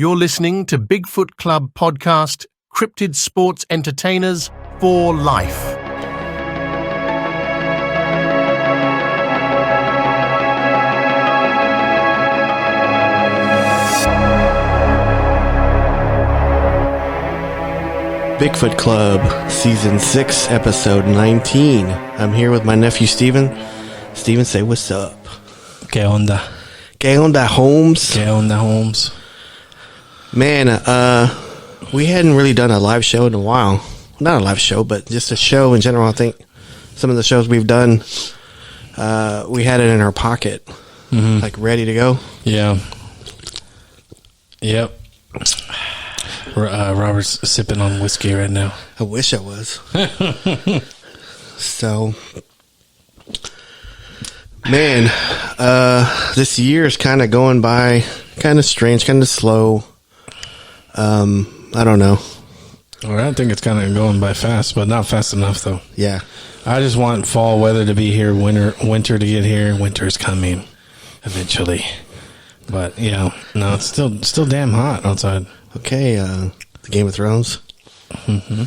You're listening to Bigfoot Club Podcast, cryptid sports entertainers for life. Bigfoot Club, Season 6, Episode 19. I'm here with my nephew, Steven. Steven, say what's up. ¿Qué onda? ¿Qué onda, Holmes? ¿Qué onda, Holmes? Man, we hadn't really done a live show in a while. Not a live show, but just a show in general. I think some of the shows we've done, we had it in our pocket, like ready to go. Yeah. Yep. Robert's sipping on whiskey right now. I wish I was. So, man, this year is kind of going by kind of strange, kind of slow. I don't know. Well, I think it's kind of going by fast, but not fast enough, though. Yeah. I just want fall weather to be here, winter to get here. Winter is coming eventually. But, yeah, no, it's still damn hot outside. Okay, the Game of Thrones. Mm-hmm.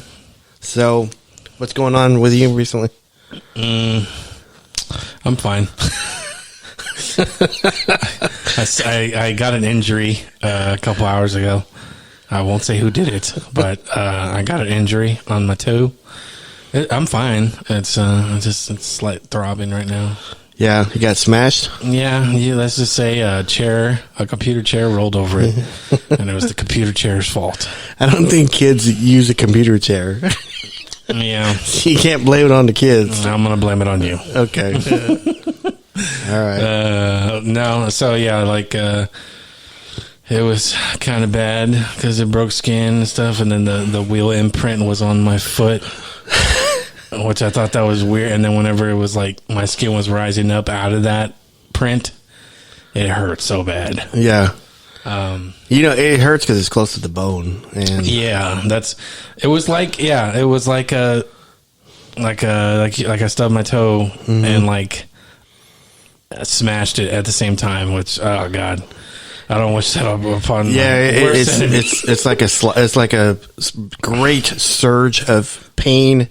So, what's going on with you recently? I'm fine. I got an injury a couple hours ago. I won't say who did it, but I got an injury on my toe. I'm fine. It's just slight throbbing right now. Yeah, you got smashed? Yeah, let's just say a computer chair rolled over it, and it was the computer chair's fault. I don't think kids use a computer chair. Yeah. You can't blame it on the kids. I'm going to blame it on you. Okay. All right. No, so yeah, like, it was kind of bad because it broke skin and stuff, and then the wheel imprint was on my foot, which I thought that was weird. And then whenever it was like my skin was rising up out of that print, it hurt so bad. Yeah. It hurts because it's close to the bone. And yeah, it was like I stubbed my toe and like smashed it at the same time, which, oh God. I don't wish that upon. Yeah, it's like a great surge of pain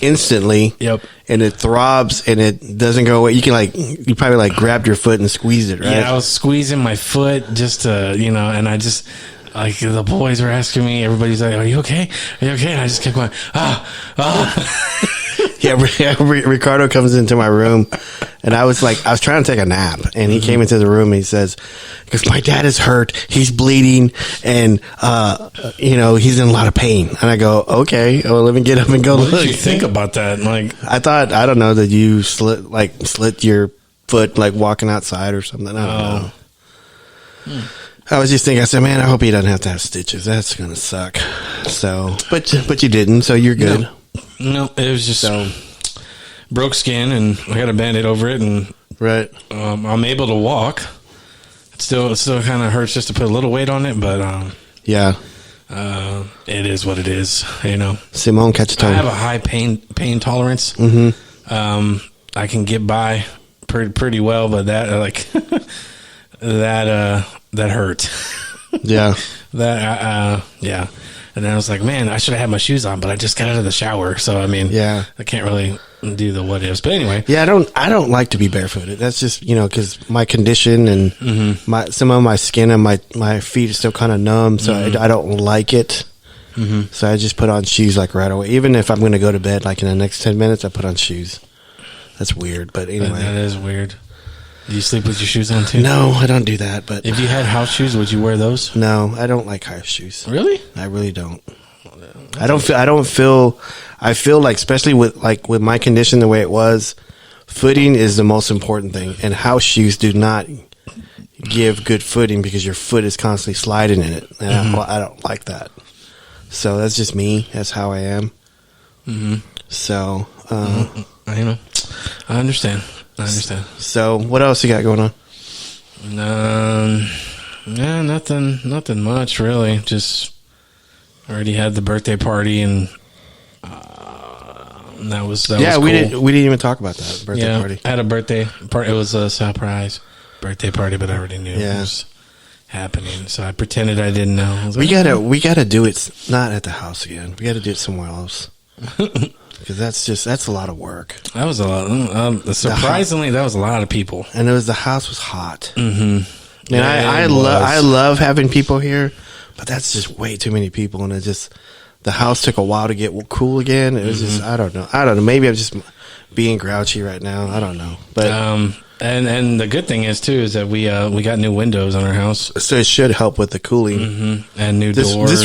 instantly. Yep, and it throbs and it doesn't go away. You probably grabbed your foot and squeezed it, right? Yeah, I was squeezing my foot just to and I just the boys were asking me. Everybody's like, "Are you okay? Are you okay?" And I just kept going, Yeah, Ricardo comes into my room, and I was trying to take a nap, and he came into the room, and he says, because my dad is hurt, he's bleeding, and, he's in a lot of pain. And I go, okay, well, let me get up and go look. What did you think about that? I thought, I don't know, that you slit your foot, walking outside or something. I don't know. I was just thinking, I said, man, I hope he doesn't have to have stitches. That's going to suck. So, but you didn't, so you're good. No, it was just broke skin, and I got a Band-Aid over it, and right. I'm able to walk. It still kind of hurts just to put a little weight on it, but yeah, it is what it is. Simone Cachetone. I have a high pain tolerance. I can get by pretty well, but that that hurt. Yeah. Yeah. And then I was like, man, I should have had my shoes on, but I just got out of the shower. So, yeah, I can't really do the what ifs. But anyway. Yeah, I don't like to be barefooted. That's just, because my condition and some of my skin and my feet are still kind of numb. So I don't like it. So I just put on shoes right away. Even if I'm going to go to bed, in the next 10 minutes, I put on shoes. That's weird. But anyway. That is weird. Do you sleep with your shoes on too? No, I don't do that. But if you had house shoes, would you wear those? No, I don't like house shoes. Really? I really don't. I feel like, especially with my condition the way it was, footing is the most important thing, and house shoes do not give good footing because your foot is constantly sliding in it, and I don't like that. So that's just me. That's how I am. So I understand. So, what else you got going on? Yeah, nothing much really. Just already had the birthday party, and that was we cool. didn't even talk about that birthday party. I had a birthday party. It was a surprise birthday party, but I already knew. Yeah. happening. So I pretended I didn't know. I was We like, gotta do it not at the house again. We gotta do it somewhere else. Because that's a lot of work. that was a lot. Surprisingly, that was a lot of people. And the house was hot. Mm-hmm. Man, Yeah, I it was. love having people here, but that's just way too many people, and the house took a while to get cool again. It was just I don't know. Maybe I'm just being grouchy right now. I don't know, but and the good thing is too is that we got new windows on our house, so it should help with the cooling. and new This doors. this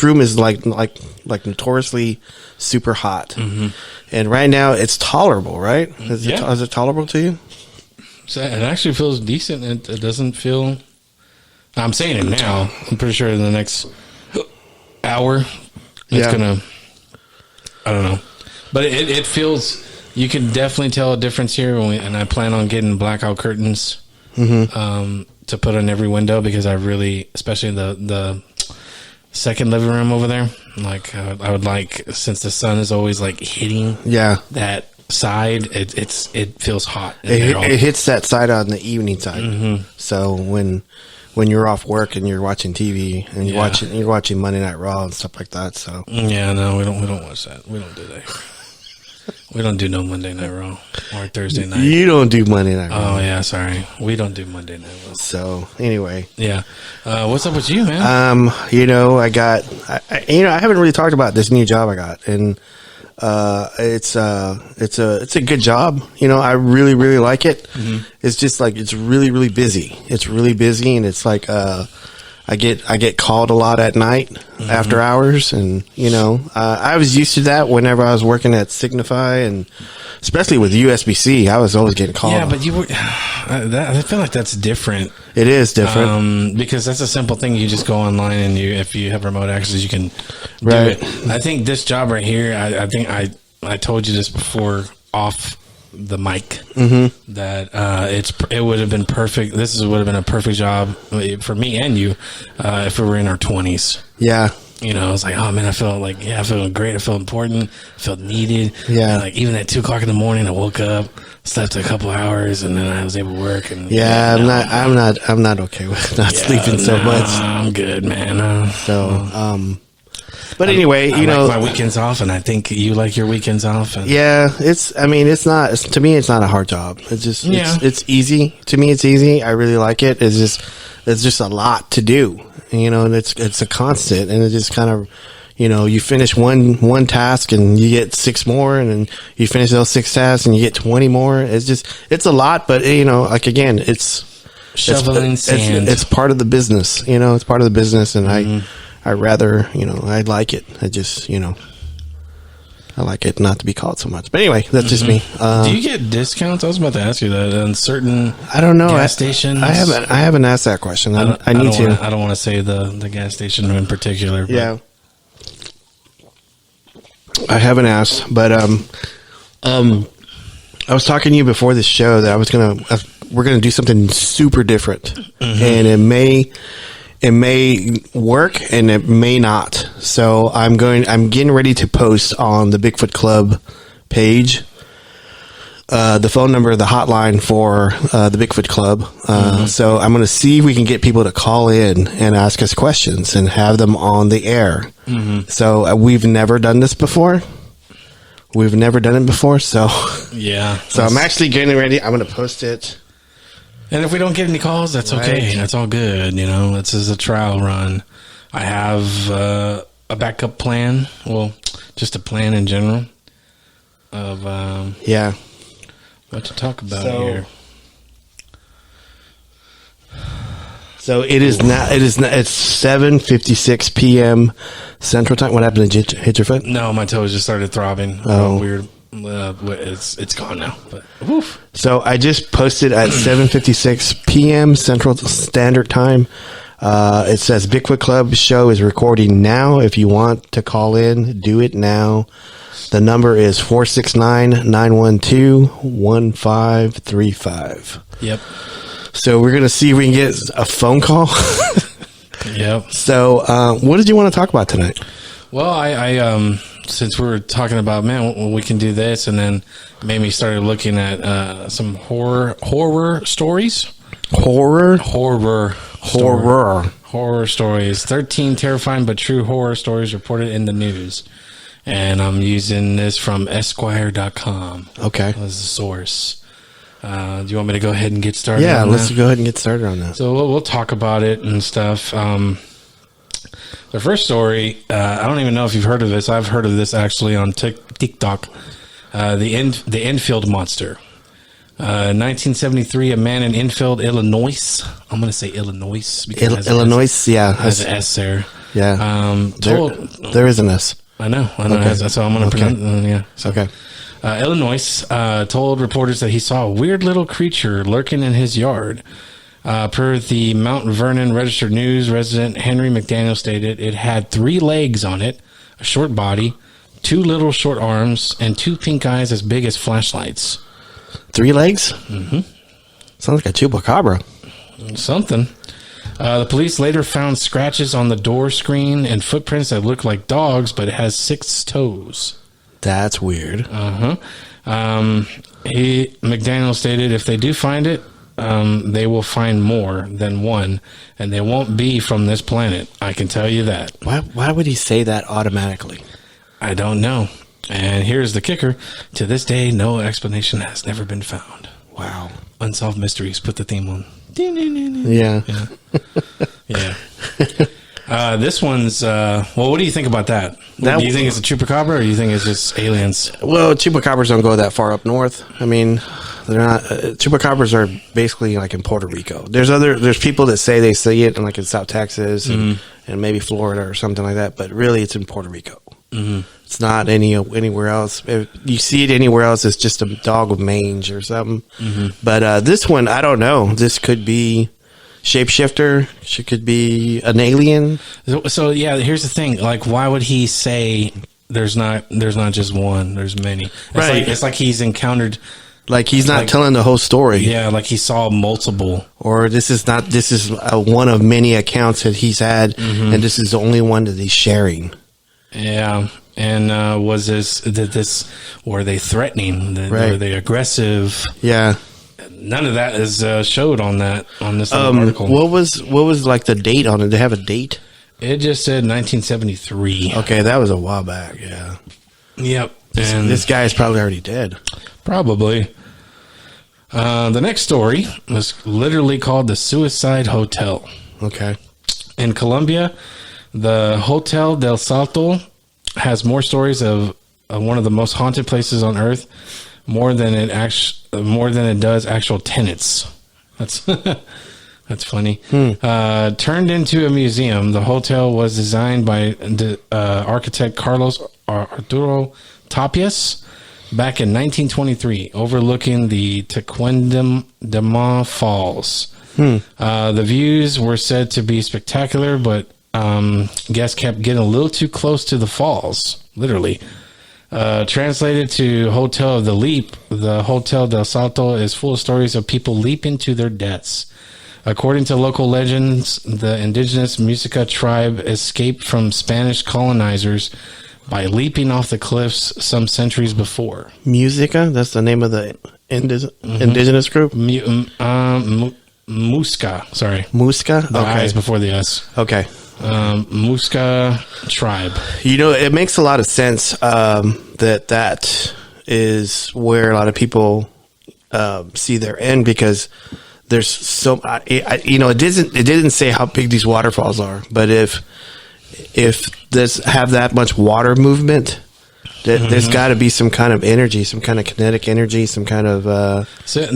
room is like notoriously super hot, and right now it's tolerable. Right? Is it tolerable to you? So it actually feels decent. It doesn't feel. I'm saying it now. I'm pretty sure in the next hour, it's gonna. I don't know, but it feels. You can definitely tell a difference here, and I plan on getting blackout curtains to put on every window because I really, especially the second living room over there, like I would like since the sun is always like hitting that side, it feels hot. It hits that side on the evening side. So when you're off work and you're watching TV and you're watching Monday Night Raw and stuff like that. So no, we don't watch that. We don't do that. We don't do no Monday Night Raw or Thursday night. You don't do Monday Night Raw. Oh yeah, sorry, we don't do Monday Night Raw. So anyway, what's up with you, man? I haven't really talked about this new job I got, and it's a good job. I really, really like it. It's just like, it's really, really busy. It's really busy. And it's like, I get called a lot at night after hours. And, I was used to that whenever I was working at Signify, and especially with USBC, I was always getting called. Yeah, but you were, I feel like that's different. It is different. Because that's a simple thing. You just go online and if you have remote access, you can do it. I think this job right here, I think I told you this before off the mic, that it would have been perfect. Would have been a perfect job for me and you if we were in our 20s. Yeah. I was like, oh man, I felt great. I felt important. I felt needed. Yeah. And like even at 2:00 in the morning, I woke up, slept a couple hours, and then I was able to work. And I'm not okay with not sleeping so much. I'm good, man. But anyway, I like my weekends off, and I think you like your weekends off. And to me, it's not a hard job. It's just, it's easy. To me, it's easy. I really like it. It's just a lot to do, and it's a constant, and it just kind of, you finish one task and you get 6 more, and then you finish those 6 tasks and you get 20 more. It's a lot, but again, it's shoveling sand. It's part of the business, it's part of the business. And I rather, I like it. I just, I like it not to be called so much. But anyway, that's just me. Do you get discounts? I was about to ask you that on certain. I don't know. Gas stations. I haven't asked that question. I need to. I don't want to say the gas station in particular. But. Yeah. I haven't asked, but I was talking to you before this show that we're gonna do something super different, and it may work and it may not. So I'm getting ready to post on the Bigfoot Club page the phone number, the hotline for the Bigfoot Club. So I'm going to see if we can get people to call in and ask us questions and have them on the air. So we've never done this before. We've never done it before. So yeah. So I'm actually getting ready. I'm going to post it. And if we don't get any calls, that's okay. That's all good. This is a trial run. I have a backup plan. Well, just a plan in general of what to talk about here. So it is now. It's 7:56 p.m. Central Time. What happened? Did you hit your foot? No, my toes just started throbbing. Oh, weird. It's gone now. But woof. So I just posted at 7:56 p.m. Central Standard Time. It says Bigfoot Club show is recording now. If you want to call in, do it now. The number is 469-912-1535. Yep. So we're going to see if we can get a phone call. Yep. So what did you want to talk about tonight? Well, I since we were talking about, man, we can do this, and then maybe started looking at some horror stories. Horror Horror stories. 13 terrifying but true horror stories reported in the news. And I'm using this from Esquire.com. Okay. As the source. Do you want me to go ahead and get started? Yeah, on let's that? go ahead and get started on that. So we'll talk about it and stuff. The first story, I don't even know if you've heard of this. I've heard of this actually on TikTok. The Enfield Monster. 1973, a man in Enfield, Illinois. I'm going to say Illinois. Because Illinois, yeah. Has an S there. Yeah. There is an S. I know. Okay. That's how I'm going to pronounce it. Yeah. So, Okay. Illinois told reporters that he saw a weird little creature lurking in his yard. Per the Mount Vernon Register News, resident Henry McDaniel stated it had 3 legs on it, a short body, 2 little short arms, and 2 pink eyes as big as flashlights. 3 legs? Mm-hmm. Sounds like a chupacabra. Something. The police later found scratches on the door screen and footprints that look like dogs, but it has 6 toes. That's weird. McDaniel stated if they do find it, they will find more than one, and they won't be from this planet. I can tell you that. Why would he say that automatically? I don't know. And here's the kicker. To this day, no explanation has never been found. Wow. Unsolved mysteries. Put the theme on. Yeah. Yeah. This one's, what do you think about that? Do you think it's a chupacabra or do you think it's just aliens? Well, chupacabras don't go that far up north. I mean, they're not, chupacabras are basically like in Puerto Rico. There's people that say they see it in like in South Texas and maybe Florida or something like that, but really it's in Puerto Rico. Mm-hmm. It's not anywhere else. If you see it anywhere else, it's just a dog with mange or something. Mm-hmm. But this one, I don't know. This could be shapeshifter. She could be an alien. So yeah, here's the thing. Like, why would he say there's not just one? There's many. It's like he's encountered. Like he's not telling the whole story. Yeah, like he saw multiple. Or this is one of many accounts that he's had, and this is the only one that he's sharing. Yeah. And were they threatening? Were they aggressive? Yeah. None of that is showed on this article. What was like the date on it? Did they have a date? It just said 1973. Okay, that was a while back. Yeah. Yep. And this guy is probably already dead. Probably. The next story was literally called the Suicide Hotel. Okay. In Colombia, the Hotel del Salto has more stories of one of the most haunted places on Earth, more than it does actual tenants. That's funny. Turned into a museum, the hotel was designed by architect Carlos Arturo Tapias back in 1923, overlooking the Tequendama Falls. The views were said to be spectacular, but guests kept getting a little too close to the falls, literally. Translated to Hotel of the Leap, the Hotel del Salto is full of stories of people leaping to their deaths. According to local legends, the indigenous Muisca tribe escaped from Spanish colonizers by leaping off the cliffs some centuries before. Muisca? That's the name of the indigenous group? Muisca, sorry. Muisca? The eyes before the S. Okay. Muisca tribe. You know, it makes a lot of sense that is where a lot of people see their end, because there's so it didn't say how big these waterfalls are, but if this have that much water movement, there's got to be some kind of energy, some kind of kinetic energy, some kind of. So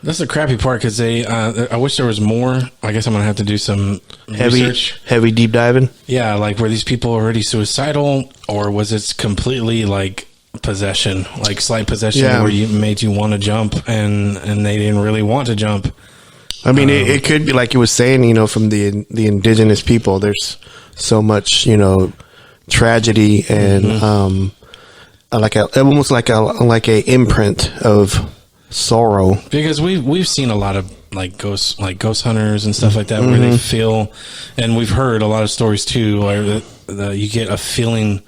that's the crappy part, because I wish there was more. I guess I'm gonna have to do some research. Heavy deep diving. Yeah, like were these people already suicidal, or was it completely like possession, like slight possession, where you made you want to jump and they didn't really want to jump? I mean, it could be like you was saying, from the indigenous people. There's so much, tragedy and almost like a imprint of sorrow, because we've seen a lot of like ghost hunters and stuff like that, where they feel, and we've heard a lot of stories too, where you get a feeling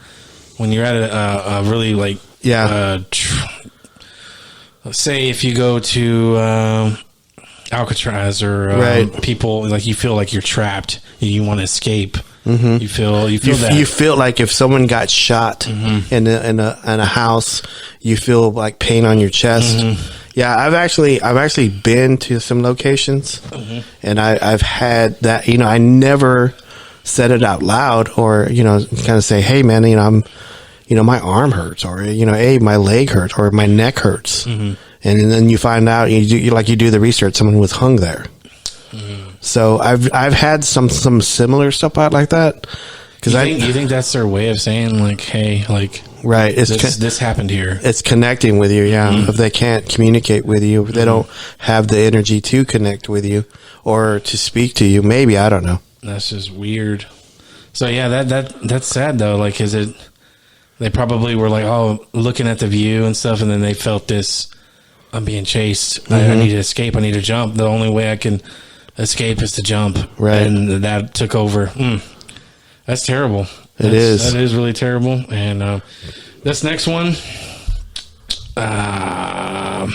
when you're at a really say if you go to Alcatraz or Right. people, like you feel like you're trapped. You want to escape. You feel that. You feel like if someone got shot in a house, you feel like pain on your chest. Yeah, I've actually been to some locations, and I've had that. You know, I never said it out loud, or kind of say, "Hey, man, I'm, my arm hurts," or "Hey, my leg hurts," or "My neck hurts," and then you find out you do the research. Someone was hung there. So I've had some similar stuff out like that. Because you think that's their way of saying like, hey, like, right? This happened here. It's connecting with you, yeah. If they can't communicate with you, if they don't have the energy to connect with you or to speak to you, maybe, I don't know. That's just weird. So yeah, that's sad though. Like, is it? They probably were like, oh, looking at the view and stuff, and then they felt this. I'm being chased. I need to escape. I need to jump. The only way I can escape is to jump. Right. And that took over. That's terrible. It is. That is really terrible. And this next one, I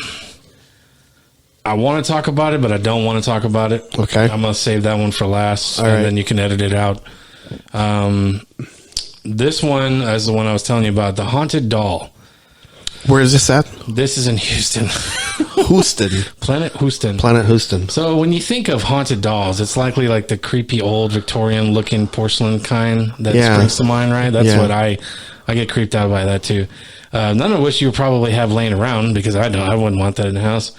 want to talk about it, but I don't want to talk about it. Okay. I'm going to save that one for last, All and right. then you can edit it out. This one is the one I was telling you about, the haunted doll. Where is this at? This is in Houston. Houston. Planet Houston. Planet Houston. So when you think of haunted dolls, it's likely like the creepy old Victorian looking porcelain kind that springs to mind, right? That's what I get creeped out by that too. None of which you probably have laying around, because I wouldn't want that in the house.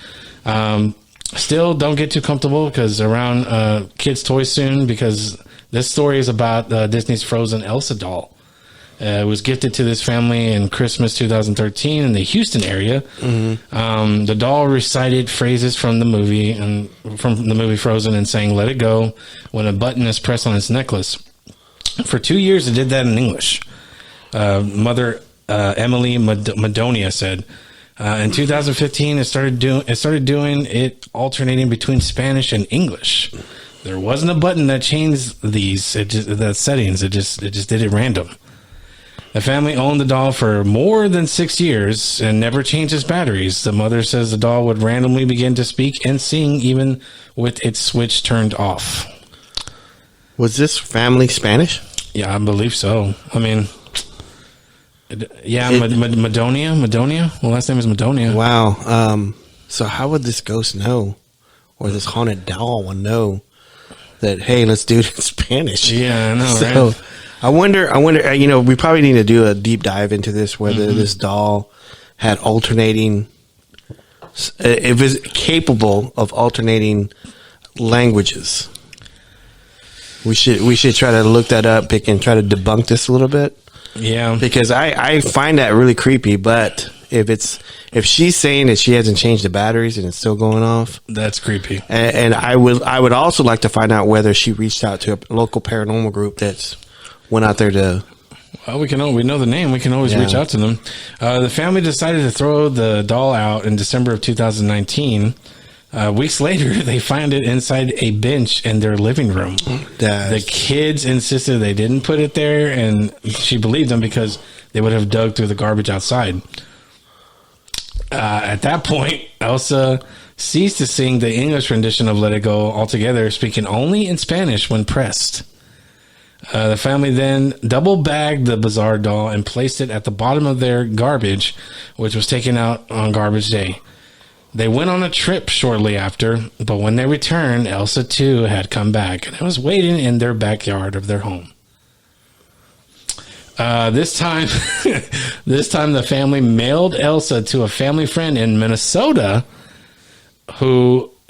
Still, don't get too comfortable because around kids' toys soon, because this story is about Disney's Frozen Elsa doll. It was gifted to this family in Christmas 2013 in the Houston area. The doll recited phrases from the movie Frozen and sang "Let It Go" when a button is pressed on its necklace. For 2 years, it did that in English. Mother Emily Madonia said. In 2015, it started doing it alternating between Spanish and English. There wasn't a button that changed the settings. It just did it random. The family owned the doll for more than 6 years and never changed its batteries. The mother says the doll would randomly begin to speak and sing even with its switch turned off. Was this family Spanish? Yeah, I believe so. I mean, Madonia. Well, last name is Madonia. Wow. So how would this ghost know, or this haunted doll would know that, hey, let's do it in Spanish? Yeah, I know, So, right? I wonder, we probably need to do a deep dive into this, whether this doll had alternating, if it's capable of alternating languages. We should try to look that up and try to debunk this a little bit. Yeah. Because I find that really creepy, but if she's saying that she hasn't changed the batteries and it's still going off, That's creepy. and I would also like to find out whether she reached out to a local paranormal group that's went out there to. Well, we know the name. We can always reach out to them. The family decided to throw the doll out in December of 2019. Weeks later, they find it inside a bench in their living room. The kids insisted they didn't put it there, and she believed them because they would have dug through the garbage outside. At that point, Elsa ceased to sing the English rendition of Let It Go altogether, speaking only in Spanish when pressed. The family then double-bagged the bizarre doll and placed it at the bottom of their garbage, which was taken out on garbage day. They went on a trip shortly after, but when they returned, Elsa too had come back and was waiting in their backyard of their home. This time the family mailed Elsa to a family friend in Minnesota,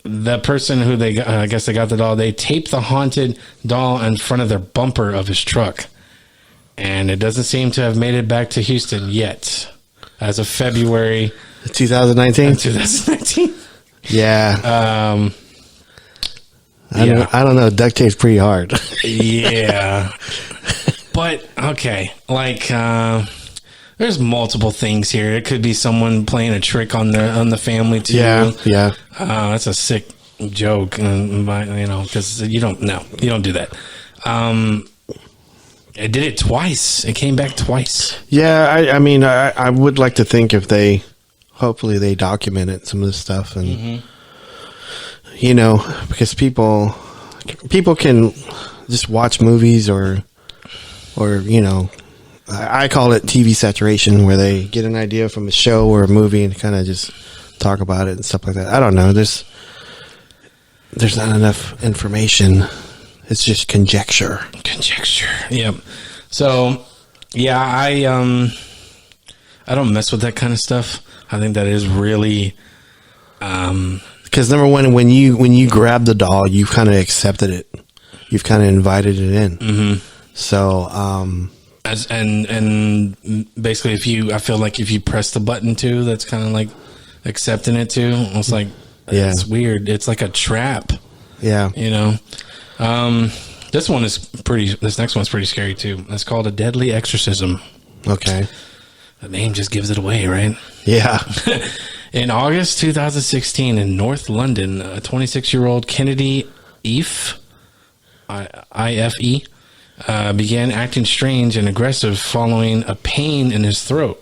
the person who I guess they got the doll, they taped the haunted doll in front of their bumper of his truck. And it doesn't seem to have made it back to Houston yet, as of February 2019. 2019. Yeah. I don't know. Duct tape's pretty hard. Yeah. But, okay. Like, there's multiple things here. It could be someone playing a trick on the family, too. Yeah. That's a sick joke, because you don't do that. It did it twice. It came back twice. Yeah, I would like to think if hopefully they documented some of this stuff and, because people can just watch movies or I call it TV saturation, where they get an idea from a show or a movie and kind of just talk about it and stuff like that. I don't know. There's not enough information. It's just conjecture. Yep. So, yeah, I don't mess with that kind of stuff. I think that is really, because number one, when you grab the doll, you've kind of accepted it. You've kind of invited it in. Mm-hmm. So, and basically, I feel like if you press the button too, that's kind of like accepting it too. It's like, it's weird. It's like a trap. Yeah. This next one's pretty scary too. It's called A Deadly Exorcism. Okay. The name just gives it away, right? Yeah. In August 2016 in North London, a 26-year-old Kennedy Ife, I-F-E, began acting strange and aggressive following a pain in his throat.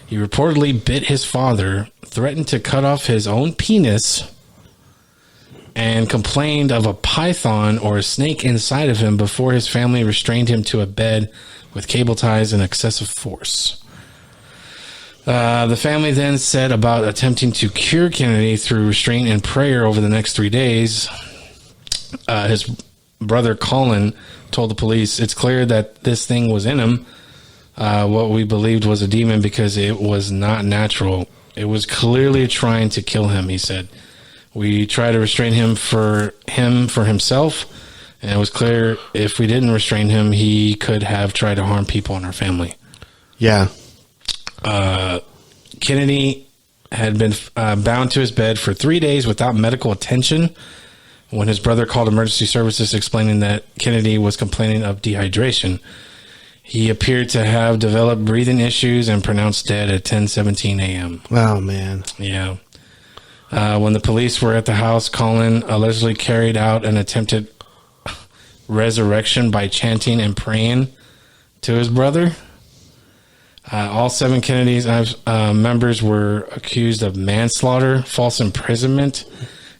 He reportedly bit his father, threatened to cut off his own penis, and complained of a python or a snake inside of him before his family restrained him to a bed with cable ties and excessive force. The family then set about attempting to cure Kennedy through restraint and prayer over the next 3 days. His brother Colin told the police, "It's clear that this thing was in him, what we believed was a demon, because it was not natural. It was clearly trying to kill him," he said. "We tried to restrain him for himself, and it was clear if we didn't restrain him, he could have tried to harm people in our family." Yeah. Kennedy had been bound to his bed for 3 days without medical attention when his brother called emergency services explaining that Kennedy was complaining of dehydration. He appeared to have developed breathing issues and pronounced dead at 10:17 a.m. Oh, man. Yeah. When the police were at the house, Colin allegedly carried out an attempted resurrection by chanting and praying to his brother. All 7 Kennedy's members were accused of manslaughter, false imprisonment,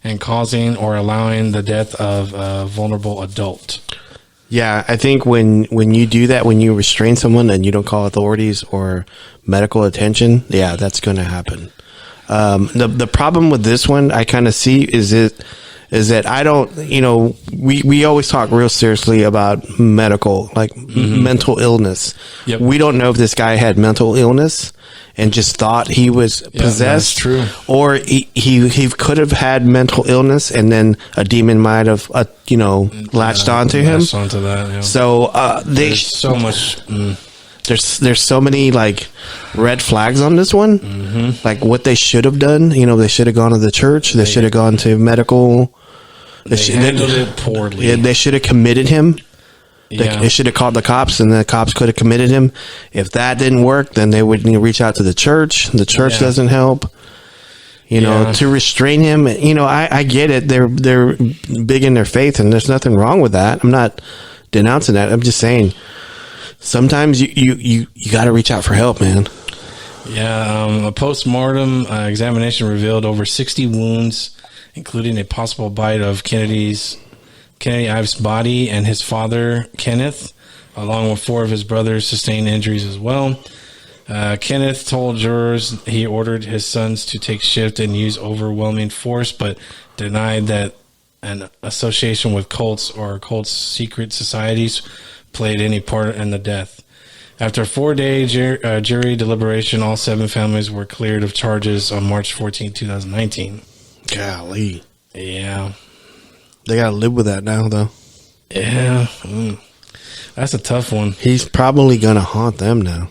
and causing or allowing the death of a vulnerable adult. Yeah, I think when you do that, when you restrain someone and you don't call authorities or medical attention, yeah, that's going to happen. The problem with this one I kind of see is that I don't, we always talk real seriously about medical, like mental illness. Yep. We don't know if this guy had mental illness and just thought he was possessed. That's true. Or he could have had mental illness and then a demon might have, latched onto him. Latched onto that, yeah. So, there's so much... There's so many like red flags on this one. Mm-hmm. Like what they should have done. They should have gone to the church. They should have gone to medical. They handled it poorly. Yeah, they should have committed him. They should have called the cops, and the cops could have committed him. If that didn't work, then they would reach out to the church. The church doesn't help. To restrain him. I get it. They're big in their faith, and there's nothing wrong with that. I'm not denouncing that. I'm just saying. Sometimes you got to reach out for help, man. Yeah, a post-mortem examination revealed over 60 wounds, including a possible bite of Kennedy Ives' body, and his father, Kenneth, along with 4 of his brothers, sustained injuries as well. Kenneth told jurors he ordered his sons to take shift and use overwhelming force, but denied that an association with cults or cults' secret societies played any part in the death. After a 4-day jury deliberation, all 7 families were cleared of charges on March 14, 2019. Golly. Yeah. They got to live with that now, though. Yeah. That's a tough one. He's probably going to haunt them now.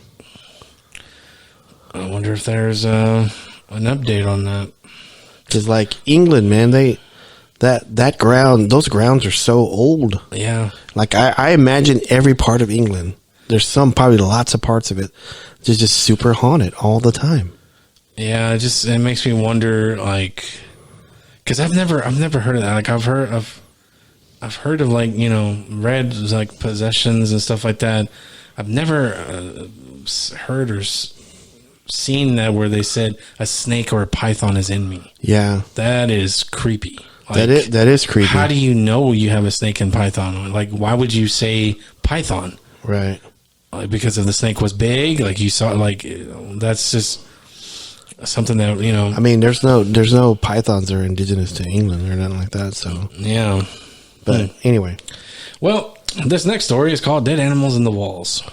I wonder if there's an update on that. Because, like, England, man, that ground, those grounds are so old. Yeah. Like, I imagine every part of England, there's probably lots of parts of it, just super haunted all the time. Yeah, it makes me wonder, like, because I've never heard of that. Like, I've heard of like, read like possessions and stuff like that. I've never heard or seen that where they said a snake or a python is in me. Yeah. That is creepy. Like, that is creepy. How do you know you have a snake and python? Like, why would you say python? Right. Like, because if the snake was big, like you saw, like that's just something that, you know. I mean, there's no pythons that are indigenous to England or nothing like that. So Yeah. but anyway, Well, this next story is called "Dead Animals in the Walls."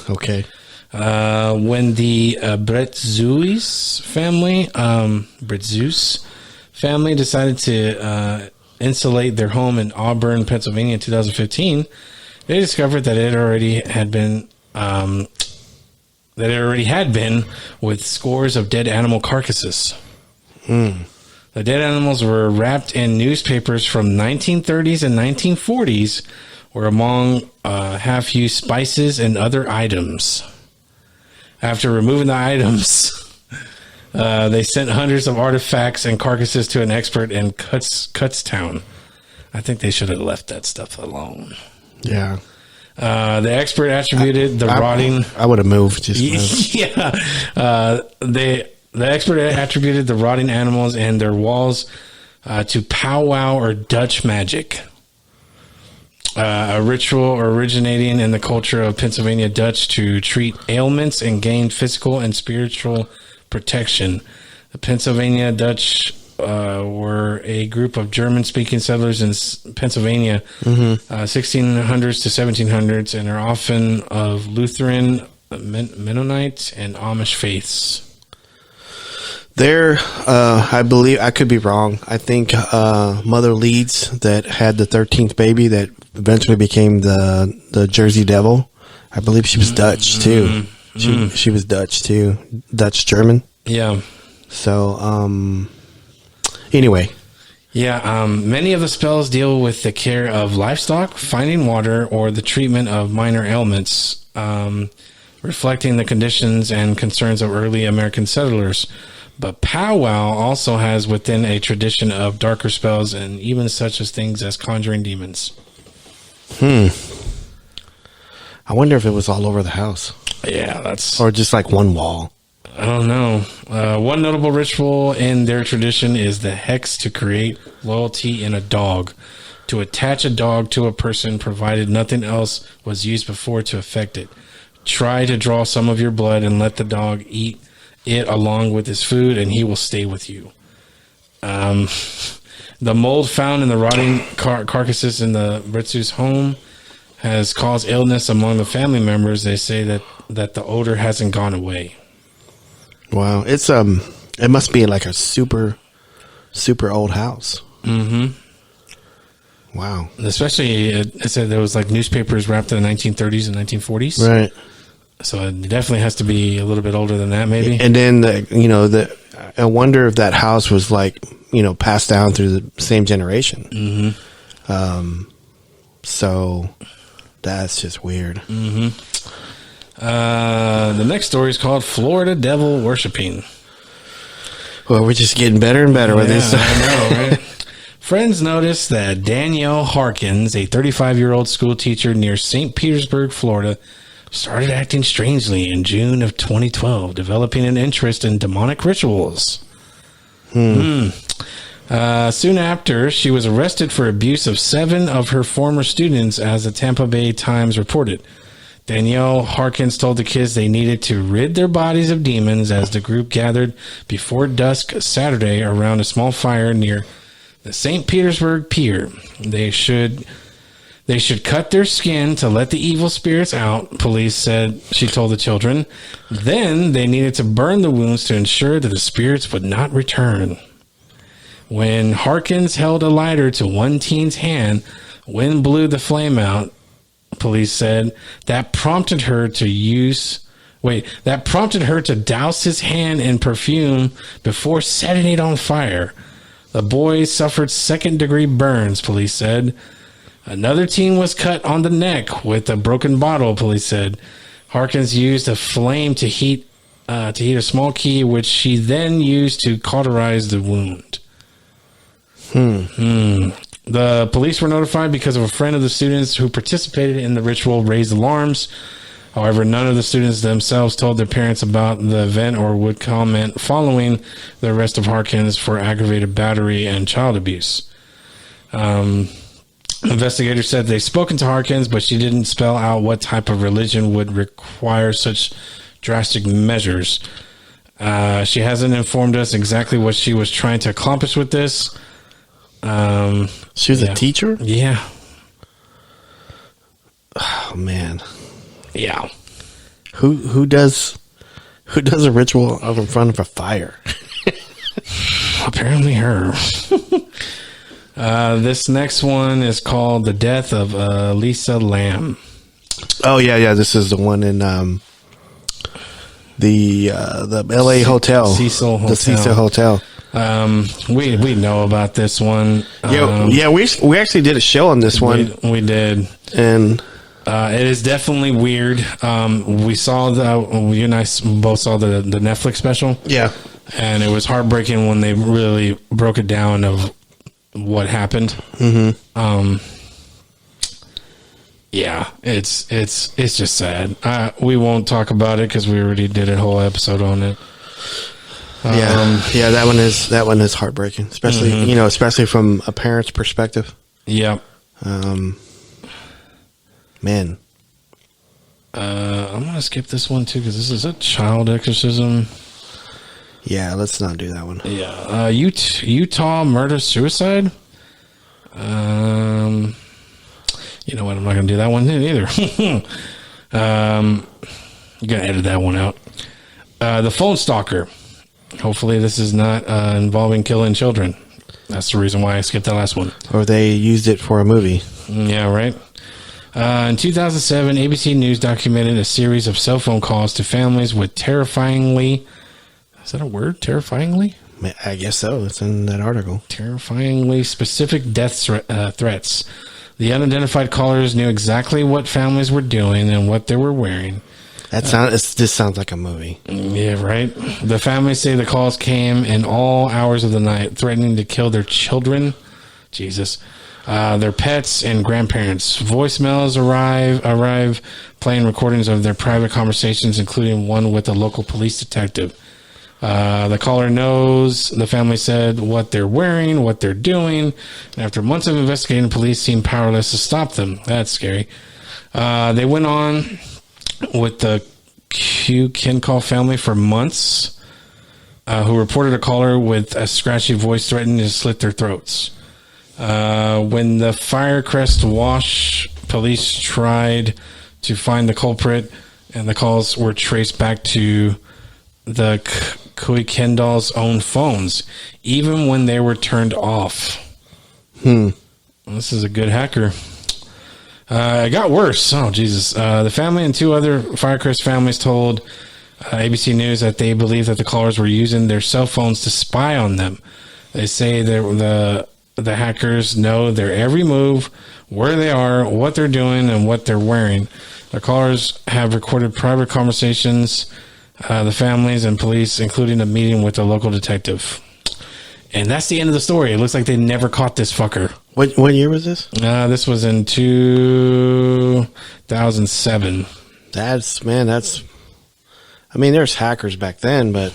okay. When the Bretzeus family decided to insulate their home in Auburn, Pennsylvania in 2015, they discovered that it already had been with scores of dead animal carcasses. The dead animals were wrapped in newspapers from 1930s and 1940s, were among half-used spices and other items. After removing the items, they sent hundreds of artifacts and carcasses to an expert in Kutztown. I think they should have left that stuff alone. Yeah. The expert attributed the rotting... I would have moved. Yeah. The expert attributed the rotting animals and their walls to powwow or Dutch magic. A ritual originating in the culture of Pennsylvania Dutch to treat ailments and gain physical and spiritual protection. The Pennsylvania Dutch were a group of German-speaking settlers in Pennsylvania, 1600s to 1700s, and are often of Lutheran, Mennonite, and Amish faiths. There, I believe, I could be wrong. I think Mother Leeds that had the 13th baby that eventually became the Jersey Devil. I believe she was Dutch too. She was Dutch too, Dutch German. Yeah. So, anyway. Yeah, many of the spells deal with the care of livestock, finding water, or the treatment of minor ailments, reflecting the conditions and concerns of early American settlers. But powwow also has within a tradition of darker spells and even such as things as conjuring demons. I wonder if it was all over the house. Yeah, that's... Or just like one wall. I don't know. One notable ritual in their tradition is the hex to create loyalty in a dog. To attach a dog to a person, provided nothing else was used before to affect it. Try to draw some of your blood and let the dog eat it along with his food, and he will stay with you. The mold found in the rotting carcasses in the Bretzeus home has caused illness among the family members. They say that the odor hasn't gone away. Wow, it's it must be like a super old house. Wow, especially it said there was like newspapers wrapped in the 1930s and 1940s. Right. So it definitely has to be a little bit older than that, maybe. And then I wonder if that house was like, passed down through the same generation. So that's just weird. The next story is called Florida Devil Worshipping. Well, we're just getting better and better with this. I know, right? Friends noticed that Danielle Harkins, a 35-year-old school teacher near St. Petersburg, Florida, started acting strangely in June of 2012, developing an interest in demonic rituals. Soon after, she was arrested for abuse of 7 of her former students, as the Tampa Bay Times reported. Danielle Harkins told the kids they needed to rid their bodies of demons as the group gathered before dusk Saturday around a small fire near the St. Petersburg Pier. They should cut their skin to let the evil spirits out, police said, she told the children. Then they needed to burn the wounds to ensure that the spirits would not return. When Harkins held a lighter to one teen's hand, wind blew the flame out, police said. That prompted her to douse his hand in perfume before setting it on fire. The boy suffered second-degree burns, police said. Another teen was cut on the neck with a broken bottle, police said. Harkins used a flame to heat a small key, which she then used to cauterize the wound. The police were notified because of a friend of the students who participated in the ritual raised alarms. However, none of the students themselves told their parents about the event or would comment following the arrest of Harkins for aggravated battery and child abuse. Investigators said they'd spoken to Harkins, but she didn't spell out what type of religion would require such drastic measures. She hasn't informed us exactly what she was trying to accomplish with this. She was a teacher? Yeah. Oh, man. Yeah. Who does a ritual out in front of a fire? Apparently her. This next one is called The Death of Lisa Lamb. Oh, yeah. This is the one in the LA hotel. Cecil Hotel. The Cecil Hotel. We know about this one. We actually did a show on this one. We did. And it is definitely weird. We saw you and I both saw the Netflix special. Yeah. And it was heartbreaking when they really broke it down of what happened. Mm-hmm. Yeah, it's just sad. We won't talk about it because we already did a whole episode on it. That one is heartbreaking, especially especially from a parent's perspective. Yeah. Man. I'm gonna skip this one too because this is a child exorcism. Yeah, let's not do that one. Yeah. Utah murder suicide. You know what? I'm not going to do that one either. You're going to edit that one out. The Phone Stalker. Hopefully this is not involving killing children. That's the reason why I skipped that last one. Or they used it for a movie. Yeah, right. In 2007, ABC News documented a series of cell phone calls to families with terrifyingly... Is that a word? Terrifyingly? I guess so. It's in that article. Terrifyingly specific death threats. The unidentified callers knew exactly what families were doing and what they were wearing. This sounds like a movie. Yeah, right. The families say the calls came in all hours of the night, threatening to kill their children. Jesus. Their pets and grandparents. Voicemails arrive playing recordings of their private conversations, including one with a local police detective. The caller knows, the family said, what they're wearing, what they're doing. And after months of investigating, the police seemed powerless to stop them. That's scary. They went on with the Ken-Call family for months, who reported a caller with a scratchy voice threatening to slit their throats. When the Firecrest Wash police tried to find the culprit, and the calls were traced back to the Kendall's own phones, even when they were turned off. This is a good hacker. It got worse. Oh, Jesus. The family and two other Firecrest families told ABC News that they believe that the callers were using their cell phones to spy on them. They say that the hackers know their every move, where they are, what they're doing, and what they're wearing. The callers have recorded private conversations, the families and police, including a meeting with a local detective. And that's the end of the story. It looks like they never caught this fucker. What year was this? This was in 2007. There's hackers back then, but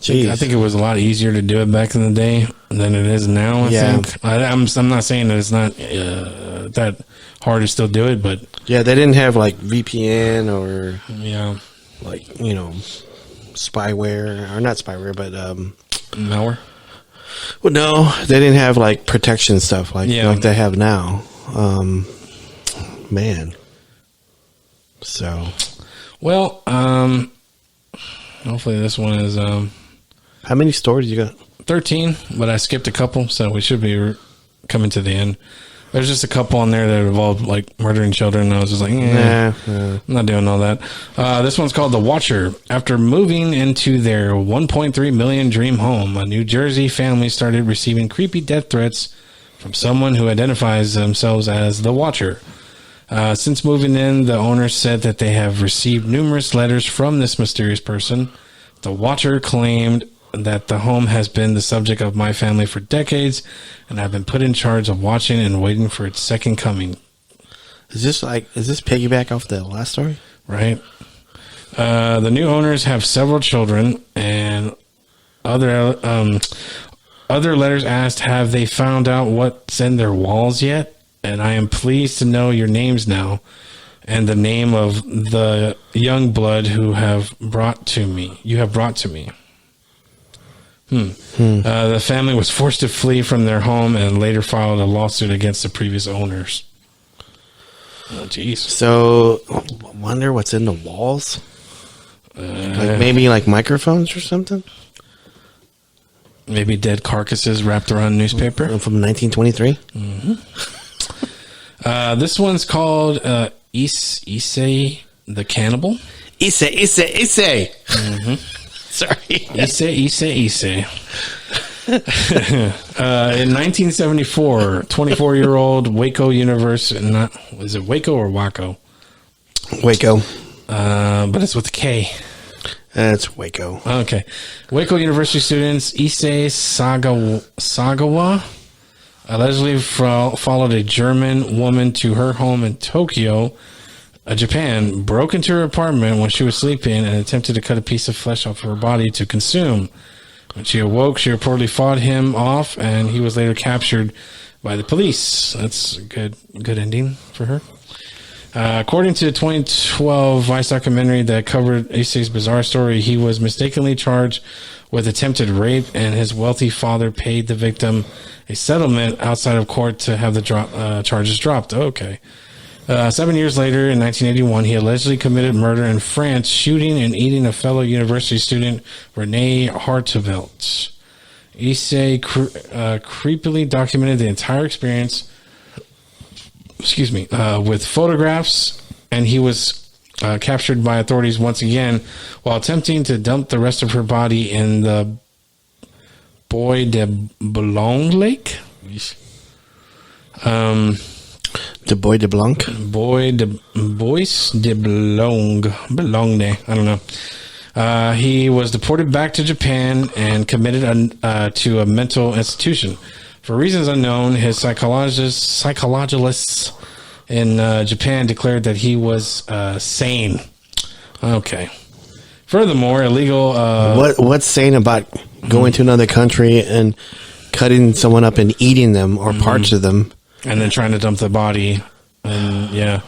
I think it was a lot easier to do it back in the day than it is now. I think. I'm not saying that it's not that hard to still do it, but yeah, they didn't have like VPN or spyware, or not spyware, but malware. Well, no, they didn't have like protection stuff like they have now. Man. So, well, hopefully this one is. How many stories you got? 13, but I skipped a couple, so we should be coming to the end. There's just a couple on there that involved like murdering children, and I was just like, I'm not doing all that. This one's called The Watcher. After moving into their $1.3 million dream home, a New Jersey family started receiving creepy death threats from someone who identifies themselves as The Watcher. Since moving in, the owners said that they have received numerous letters from this mysterious person. The Watcher claimed that the home has been the subject of my family for decades, and I've been put in charge of watching and waiting for its second coming. Is this piggyback off the last story? Right. The new owners have several children, and other letters asked, have they found out what's in their walls yet? And I am pleased to know your names now and the name of the young blood who have brought to me. You have brought to me. The family was forced to flee from their home and later filed a lawsuit against the previous owners. Oh, jeez. So, I wonder what's in the walls? Maybe microphones or something? Maybe dead carcasses wrapped around newspaper. From 1923? Mm-hmm. This one's called Issei the Cannibal. Issei. Mm-hmm. Sorry. Issei. In 1974, 24-year-old Waco University, is it Waco or Waco? Waco. But it's with a K. It's Waco. Okay. Waco University students Issei Sagawa allegedly followed a German woman to her home in Tokyo, Japan, broke into her apartment when she was sleeping and attempted to cut a piece of flesh off her body to consume. When she awoke, she reportedly fought him off, and he was later captured by the police. That's a good ending for her. According to the 2012 Vice documentary that covered Issei's bizarre story, he was mistakenly charged with attempted rape, and his wealthy father paid the victim a settlement outside of court to have the charges dropped. Okay. 7 years later, in 1981, he allegedly committed murder in France, shooting and eating a fellow university student, Renee Hartevelt. Issei creepily documented the entire experience, with photographs, and he was captured by authorities once again while attempting to dump the rest of her body in the Bois de Boulogne Lake. The Bois de Blanc? Bois de Boulogne. I don't know. He was deported back to Japan and committed to a mental institution. For reasons unknown, his psychologists in Japan declared that he was sane. Okay. Furthermore, illegal... What's sane about going to another country and cutting someone up and eating them or parts of them? And then trying to dump the body. And yeah.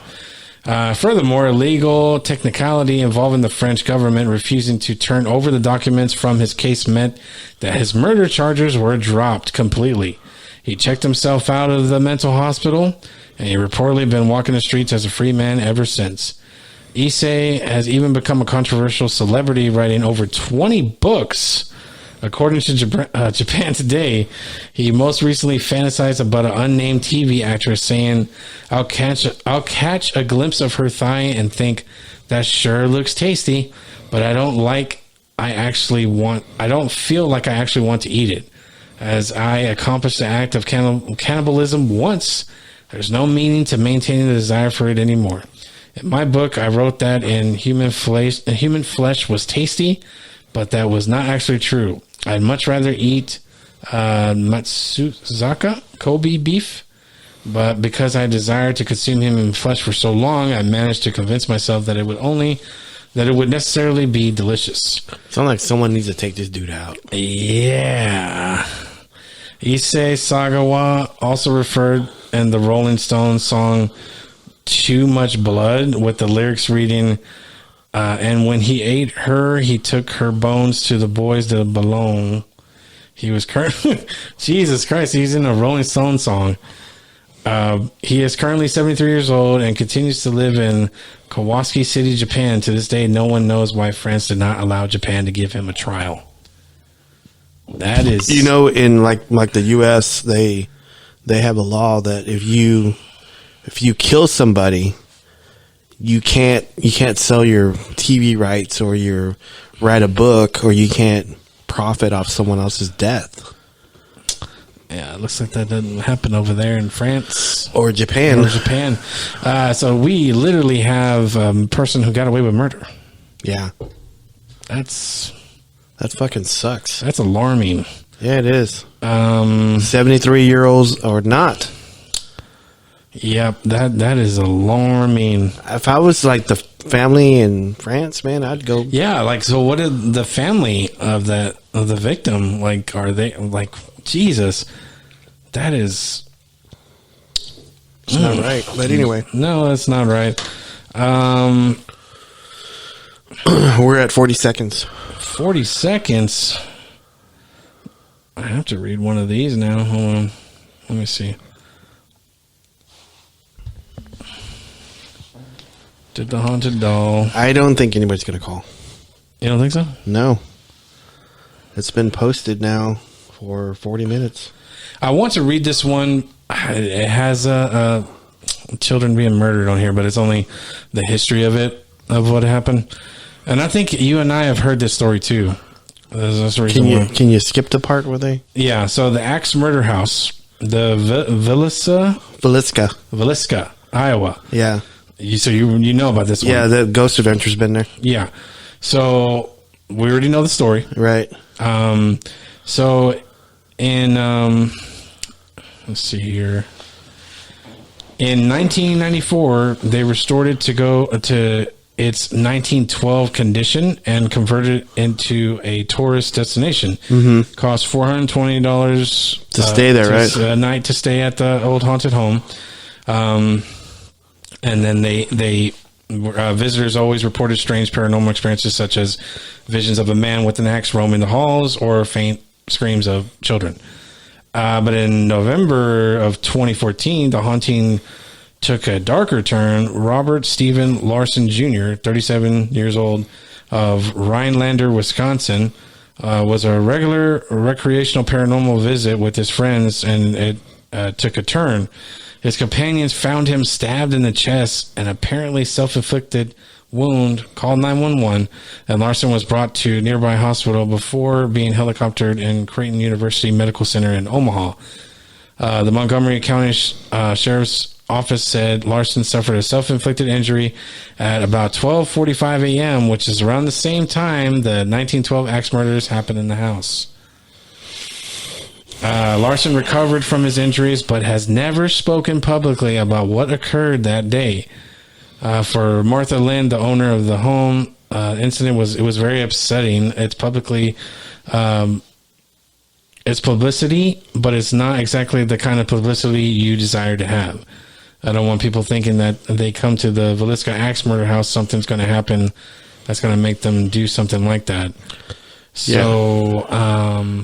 Furthermore, illegal technicality involving the French government refusing to turn over the documents from his case meant that his murder charges were dropped completely. He checked himself out of the mental hospital, and he reportedly been walking the streets as a free man ever since. Issei has even become a controversial celebrity, writing over 20 books. According to Japan Today, he most recently fantasized about an unnamed TV actress, saying, I'll catch a glimpse of her thigh and think, that sure looks tasty, but I don't feel like I actually want to eat it. As I accomplished the act of cannibalism once, there's no meaning to maintaining the desire for it anymore. In my book, I wrote that human flesh was tasty, but that was not actually true. I'd much rather eat Matsuzaka Kobe beef, but because I desired to consume human flesh for so long, I managed to convince myself that it would necessarily be delicious. Sounds like someone needs to take this dude out. Yeah. Issei Sagawa also referred in the Rolling Stones song Too Much Blood, with the lyrics reading, and when he ate her, he took her bones to the Bois de Boulogne. He was Jesus Christ, he's in a Rolling Stone song. He is currently 73 years old and continues to live in Kawasaki City, Japan. To this day, no one knows why France did not allow Japan to give him a trial. That is, in like the U.S., they have a law that if you kill somebody, you can't sell your TV rights or write a book, or you can't profit off someone else's death. Yeah, it looks like that doesn't happen over there in France or Japan. So we literally have a person who got away with murder. Yeah, that fucking sucks. That's alarming. Yeah, it is. 73-year-olds or not. Yep, that is alarming. If I was like the family in France, man, I'd go. Yeah, like, so what did the family of the victim, like, are they like, Jesus, that is, It's not right. But anyway, no, that's not right. we're at 40 seconds. 40 seconds. I have to read one of these now. Hold on, let me see. Did the haunted doll? I don't think anybody's gonna call. You don't think so? No. It's been posted now for 40 minutes. I want to read this one. It has children being murdered on here, but it's only the history of it, of what happened. And I think you and I have heard this story too. That's the reason Can you skip the part where they? Yeah. So the Axe Murder House, the Villisca, Iowa. Yeah. You know about this one? Yeah, the Ghost Adventure's been there. Yeah. So we already know the story, Right. So in let's see here. In 1994, they restored it to go to its 1912 condition and converted it into a tourist destination. Mm-hmm. Cost $420 To stay there, right? A night to stay at the old haunted home. And then they visitors always reported strange paranormal experiences, such as visions of a man with an axe roaming the halls or faint screams of children. But in November of 2014, the haunting took a darker turn. Robert Stephen Larson Jr., 37 years old, of Rhinelander, Wisconsin, was a regular recreational paranormal visit with his friends, and it took a turn. His companions found him stabbed in the chest, an apparently self-inflicted wound, called 911, and Larson was brought to a nearby hospital before being helicoptered in Creighton University Medical Center in Omaha. The Montgomery County Sheriff's Office said Larson suffered a self-inflicted injury at about 12:45 a.m., which is around the same time the 1912 axe murders happened in the house. Larson recovered from his injuries, but has never spoken publicly about what occurred that day. For Martha Lynn, the owner of the home, incident was very upsetting. It's it's publicity, but it's not exactly the kind of publicity you desire to have. I don't want people thinking that they come to the Villisca Axe Murder House, something's going to happen that's going to make them do something like that. So,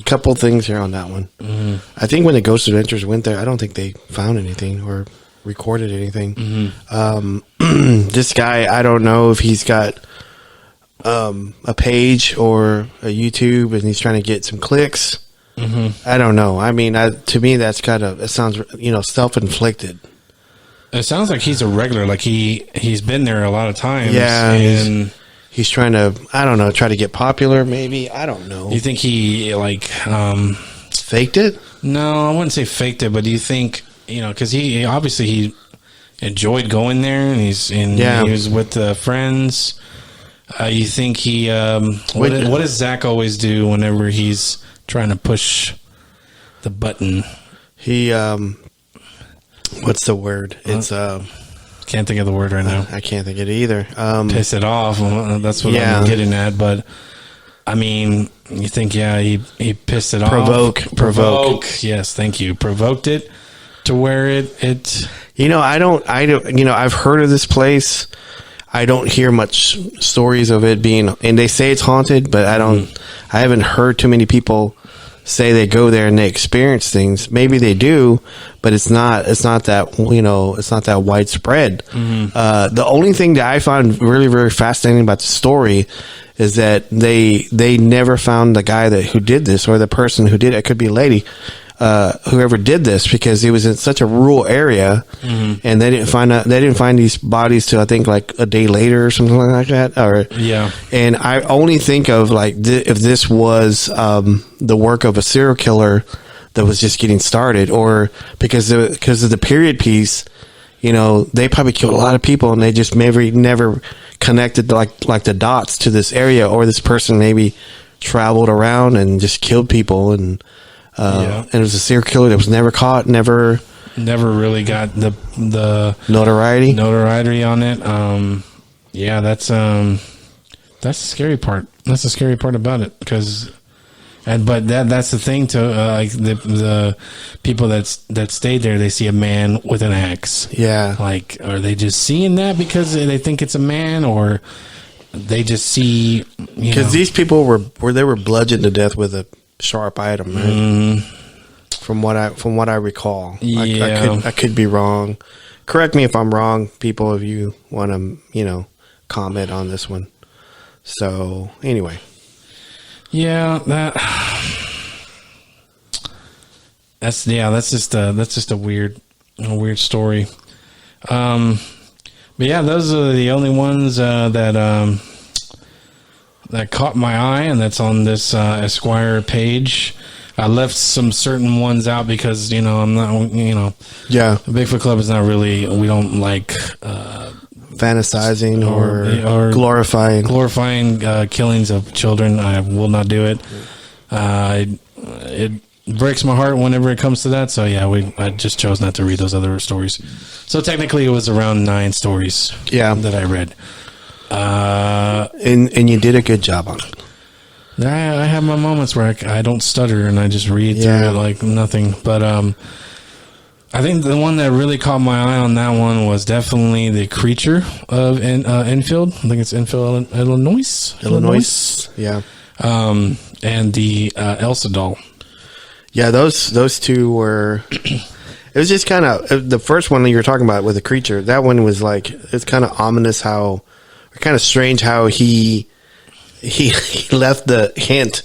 couple things here on that one. Mm-hmm. I think when the Ghost Adventures went there, I don't think they found anything or recorded anything. Mm-hmm. This guy, I don't know if he's got a page or a YouTube and he's trying to get some clicks. Mm-hmm. I don't know. I mean, to me, that's it sounds, self-inflicted. It sounds like he's a regular, like he's been there a lot of times. Yeah, and he's trying to, I don't know, try to get popular, maybe. I don't know. You think he, faked it? No, I wouldn't say faked it, but do you think, because he obviously enjoyed going there, and he was with friends. You think he, what does Zach always do whenever he's trying to push the button? He, what's the word? It's, can't think of the word right now. I can't think of it either. Piss it off. That's what I'm getting at. But I mean, you think, he pissed it off. Provoke. Yes, thank you. Provoked it to where it. I don't. I've heard of this place. I don't hear much stories of it being, and they say it's haunted, but I don't. I haven't heard too many people say they go there and they experience things. Maybe they do, but it's not that, it's not that widespread. Mm-hmm. The only thing that I find really, very fascinating about the story is that they never found the guy who did this, or the person who did it. It could be a lady, whoever did this, because it was in such a rural area, and they didn't find these bodies till I think like a day later or something like that. And I only think of if this was the work of a serial killer that was just getting started, or because of the period piece, they probably killed a lot of people and they just never connected like the dots to this area, or this person maybe traveled around and just killed people, and it was a serial killer that was never caught, never never really got the notoriety on it. Yeah, that's the scary part. That's the scary part about it, but that's the thing too. Like the people that stayed there, they see a man with an axe. Yeah, like, are they just seeing that because they think it's a man, or they just see? Because these people were bludgeoned to death with a sharp item, right? From what I recall. Yeah. I could be wrong. Correct me if I'm wrong, people, if you want to comment on this one. So anyway. Yeah, that's just a weird story. But yeah, those are the only ones that caught my eye, and that's on this Esquire page. I left some certain ones out because I'm not Yeah, the Bigfoot Club is not really, we don't like fantasizing or glorifying killings of children. I will not do it. It breaks my heart whenever it comes to that. So yeah, I just chose not to read those other stories. So technically, it was around 9 stories. Yeah, that I read. And you did a good job on it. I have my moments where I don't stutter and I just read through it like nothing. But I think the one that really caught my eye on that one was definitely the creature of Enfield. I think it's Enfield, Illinois. Yeah. And the Elsa doll. Yeah, those two were. It was just kind of the first one that you were talking about with the creature. That one was like, it's kind of ominous how, kind of strange how he left the hint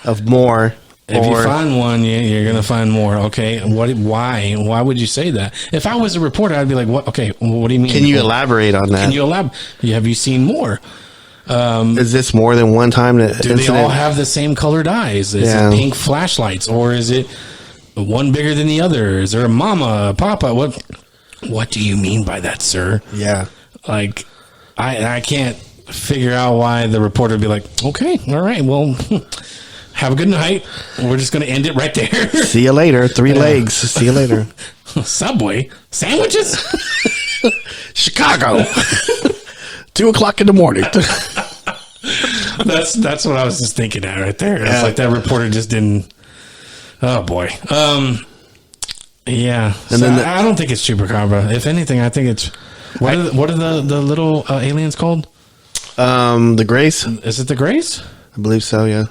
of more. If you find one, you're going to find more. Okay. Why would you say that? If I was a reporter, I'd be like, what? Okay. What do you mean? Can you elaborate on that? Can you elaborate? Have you seen more? Is this more than one time? Do they all have the same colored eyes? Is it pink flashlights, or is it one bigger than the other? Is there a mama, a papa? What do you mean by that, sir? Yeah. Like, I can't figure out why the reporter would be like, okay, all right, well, have a good night. We're just going to end it right there. See you later. 3 legs. See you later. Subway sandwiches. Chicago. 2:00 in the morning. That's what I was just thinking at right there. It's like that reporter just didn't. Oh boy. Yeah. And then I don't think it's chupacabra. If anything, I think it's what are the little aliens called? The Grace. Is it the Grace? I believe so. Yeah.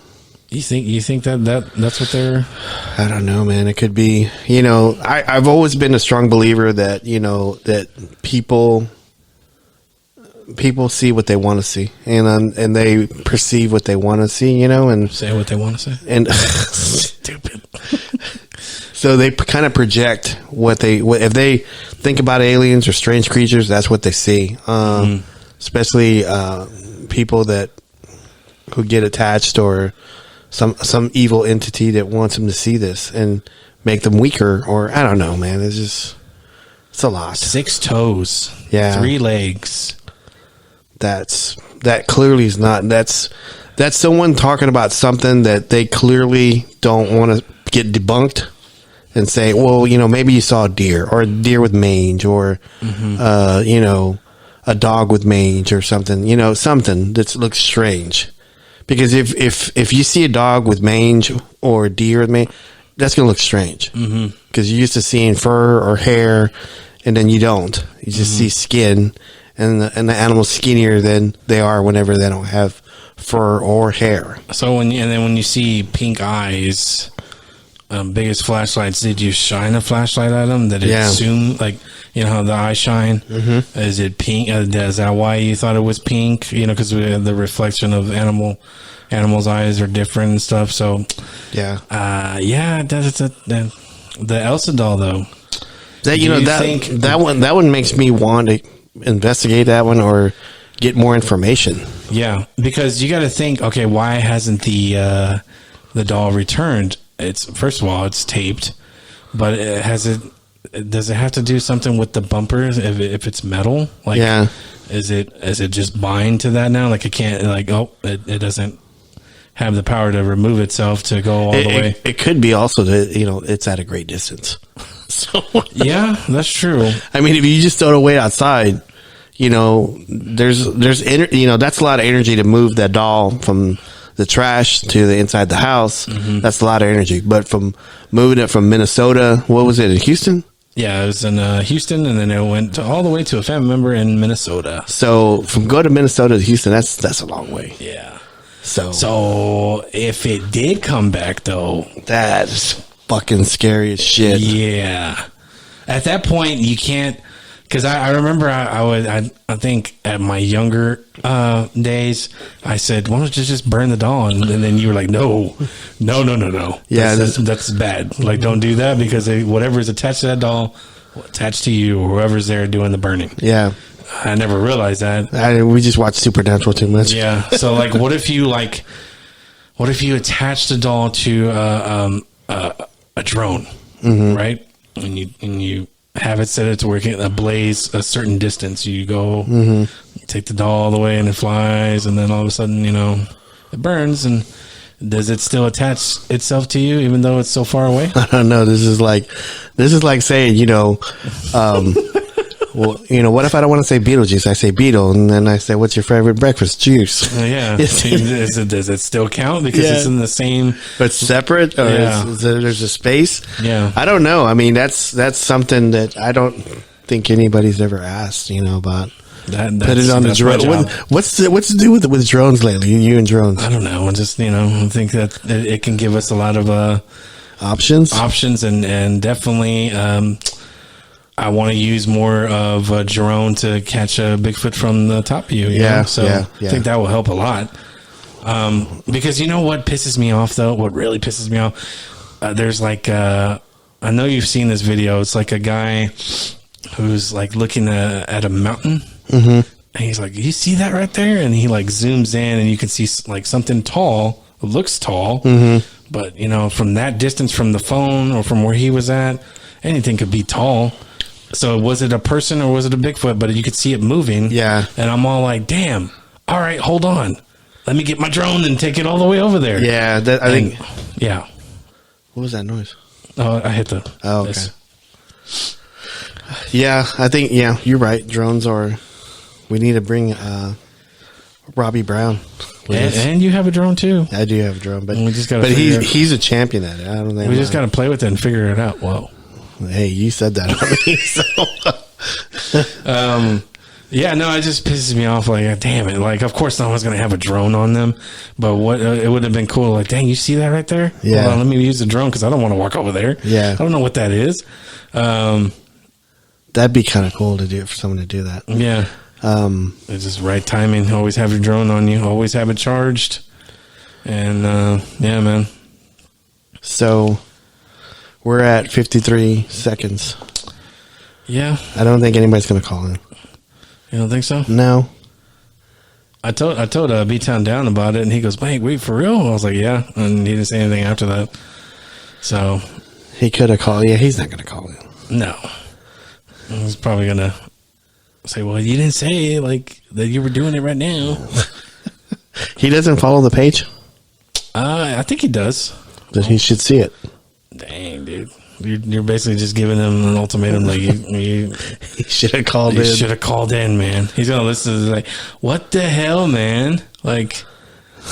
You think that's what they're? I don't know, man. It could be. I've always been a strong believer that that people see what they want to see, and they perceive what they want to see, and say what they want to say. And stupid. So they kind of project what if they think about aliens or strange creatures, that's what they see. Especially people who get attached, or some evil entity that wants them to see this and make them weaker, or I don't know, man. It's a lot. 6 toes. Yeah. 3 legs. That clearly is not. That's someone talking about something that they clearly don't want to get debunked and say, well, maybe you saw a deer, or a deer with mange, or a dog with mange, or something. Something that looks strange. Because if you see a dog with mange or a deer with mange, that's gonna look strange. Because you're used to seeing fur or hair, and then you don't. You just see skin. And the animal's skinnier than they are whenever they don't have fur or hair. So when you see pink eyes, biggest flashlights, did you shine a flashlight at them? Did it zoom, like how the eyes shine? Is it pink? Is that why you thought it was pink? Because the reflection of animals' eyes are different and stuff. So the Elsa doll though. That one makes me want to investigate that one or get more information. Yeah, because you got to think, okay, why hasn't the doll returned? It's, first of all, it's taped, but does it have to do something with the bumpers if it's metal? Like, is it just bind to that now? Like, it can't, like, it doesn't have the power to remove itself to go all the way. It could be also that it's at a great distance. So, Yeah, that's true. I mean, if you just throw it away outside, there's that's a lot of energy to move that doll from the trash to the inside the house. Mm-hmm. That's a lot of energy. But from moving it from Minnesota, what was it, in Houston? Yeah, it was in Houston, and then it went all the way to a family member in Minnesota. So from go to Minnesota to Houston, that's a long way. Yeah. So if it did come back, though, that's fucking scary as shit. Yeah. At that point, you can't. Because I remember I think at my younger days, I said, why don't you just burn the doll? And then you were like, no. Yeah. That's bad. Like, don't do that, because whatever is attached to that doll will attach to you or whoever's there doing the burning. Yeah. I never realized that. We just watched Supernatural too much. Yeah. So, like, what if you attach the doll to a drone, right? And you have it set it to where it can ablaze a certain distance. You go, you take the doll all the way, and it flies, and then all of a sudden, it burns. And does it still attach itself to you, even though it's so far away? I don't know. This is like saying, well, what if I don't want to say Beetlejuice? I say Beetle, and then I say, what's your favorite breakfast juice? Yeah. Does it still count because it's in the same? But separate? Or there's a space? Yeah. I don't know. I mean, that's something that I don't think anybody's ever asked, about. Put it on the drone. What's to do with drones lately? You and drones? I don't know. I just I think that it can give us a lot of options, and definitely. I want to use more of a drone to catch a Bigfoot from the top of you. I think that will help a lot. Because you know what pisses me off, though? What really pisses me off? There's like, I know you've seen this video. It's like a guy who's like looking at a mountain. Mm-hmm. And he's like, you see that right there? And he like zooms in, and you can see like something tall. It looks tall. Mm-hmm. But, from that distance from the phone or from where he was at, anything could be tall. So was it a person or was it a Bigfoot? But you could see it moving. Yeah. And I'm all like, damn. All right, hold on. Let me get my drone and take it all the way over there. Yeah. I think. Yeah. What was that noise? Oh, I hit the. Oh, okay. This. Yeah, I think. Yeah, you're right. Drones are. We need to bring Robbie Brown. And you have a drone too. I do have a drone, but we just got. But he's a champion at it. I don't think we just got to play with it and figure it out. Whoa. Hey, you said that already. Yeah, no, it just pisses me off. Like, damn it! Like, of course, no one's gonna have a drone on them. But what it would have been cool. Like, dang, you see that right there? Yeah. Hold on, let me use the drone because I don't want to walk over there. Yeah. I don't know what that is. That'd be kind of cool to do for someone to do that. Yeah. It's just right timing. Always have your drone on you. Always have it charged. And yeah, man. So. We're at 53 seconds. Yeah. I don't think anybody's going to call in. You don't think so? No. I told B-Town Down about it, and he goes, wait, for real? I was like, yeah. And he didn't say anything after that. So. He could have called. Yeah, he's not going to call in. No. He's probably going to say, well, you didn't say, like, that you were doing it right now. He doesn't follow the page? I think he does. Then he should see it. Dang, dude. You're basically just giving him an ultimatum. Like, he should have called in. He should have called in, man. He's going to listen to this, like, what the hell, man? Like,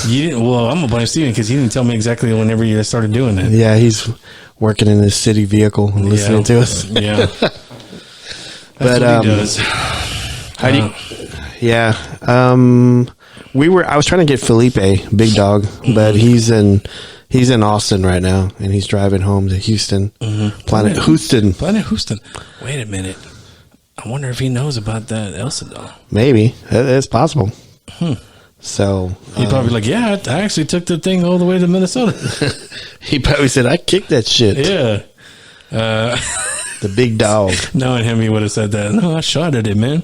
you didn't. Well, I'm going to blame Steven because he didn't tell me exactly whenever you started doing it. Yeah, he's working in his city vehicle and listening to us. Yeah. But, what he does. How do you. Yeah. I was trying to get Felipe, Big Dog, but he's in Austin right now, and he's driving home to Houston. Mm-hmm. Planet Houston. Wait a minute. I wonder if he knows about that Elsa doll. Maybe. It's possible. So he'd probably be like, yeah, I actually took the thing all the way to Minnesota. He probably said, I kicked that shit. Yeah. The big dog. Knowing him, he would have said that. No, I shot at it, man.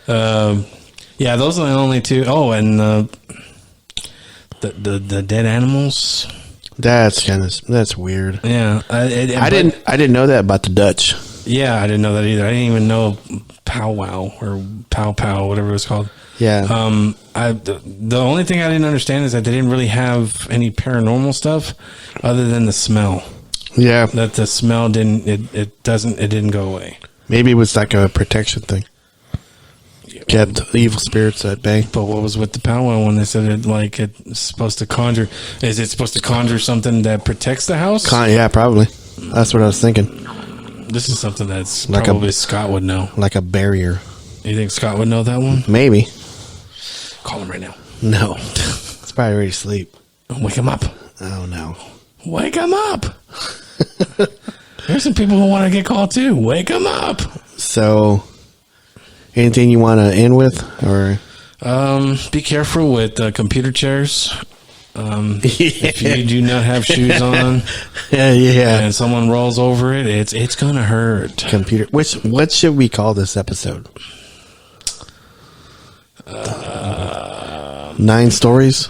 Yeah, those are the only two. Oh, and the dead animals. That's weird. Yeah, I didn't know that about the Dutch. Yeah, I didn't know that either. I didn't even know powwow or pow pow, whatever it was called. Yeah. The only thing I didn't understand is that they didn't really have any paranormal stuff other than the smell. Yeah. That the smell didn't go away. Maybe it was like a protection thing. Kept evil spirits at bay. But what was with the powwow when they said it's supposed to conjure? Is it supposed to conjure something that protects the house? Yeah, probably. That's what I was thinking. This is something that's Like probably Scott would know. Like a barrier. You think Scott would know that one? Maybe. Call him right now. No. It's probably already asleep. Wake him up. Oh, no. Wake him up. There's some people who want to get called too. Wake him up. So, anything you want to end with? Or be careful with computer chairs. If you do not have shoes on, and someone rolls over it, it's gonna hurt. Computer. What should we call this episode? 9 stories.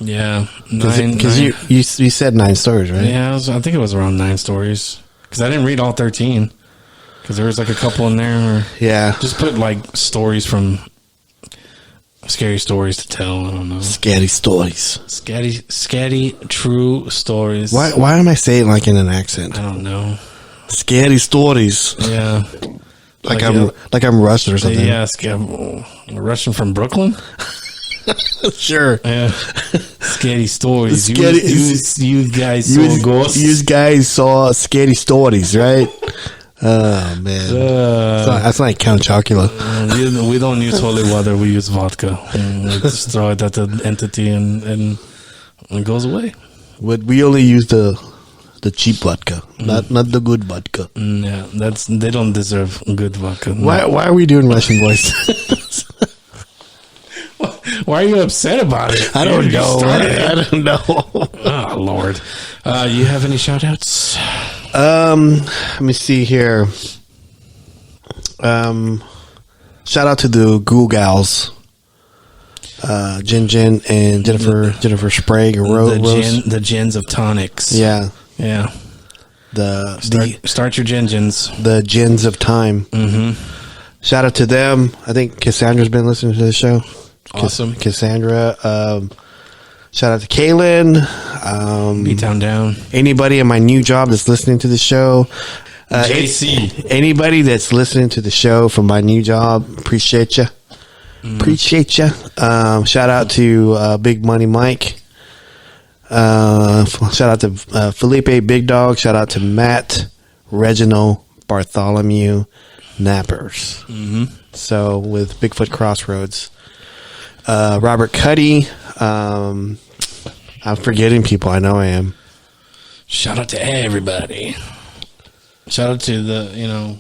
Yeah, because you said 9 stories, right? Yeah, I think it was around 9 stories. Because I didn't read all 13. Because there was like a couple in there. Yeah, just put like stories from scary stories to tell. I don't know. Scary stories. Scary true stories. Why am I saying like in an accent? I don't know. Scary stories. Yeah. like I'm Russian or something. Yeah, Russian from Brooklyn. Sure. Yeah. Scary stories. Scary, you guys saw ghosts. You guys saw scary stories, right? Oh man, that's like Count Chocula. We don't use holy water. We use vodka. We just throw it at the entity, and it goes away. But we only use the cheap vodka, not the good vodka. Yeah, they don't deserve good vodka. No. Why are we doing Russian voice? Why are you upset about it? I don't know. I don't know. Oh Lord, you have any shout outs? Let me see here. Shout out to the Ghoul Gals, Jen and Jennifer Sprague, the gens of tonics. Yeah. Start your gens. The gens of time. Mm-hmm. Shout out to them. I think Cassandra's been listening to the show. Awesome. Cassandra. Shout out to Kaylin. B-Town Down. Anybody in my new job that's listening to the show. JC. Anybody that's listening to the show from my new job. Appreciate you. Appreciate you. Shout out to Big Money Mike. Shout out to Felipe Big Dog. Shout out to Matt, Reginald, Bartholomew, Nappers. Mm-hmm. So with Bigfoot Crossroads. Robert Cuddy. I'm forgetting people. I know I am. Shout out to everybody. Shout out to the,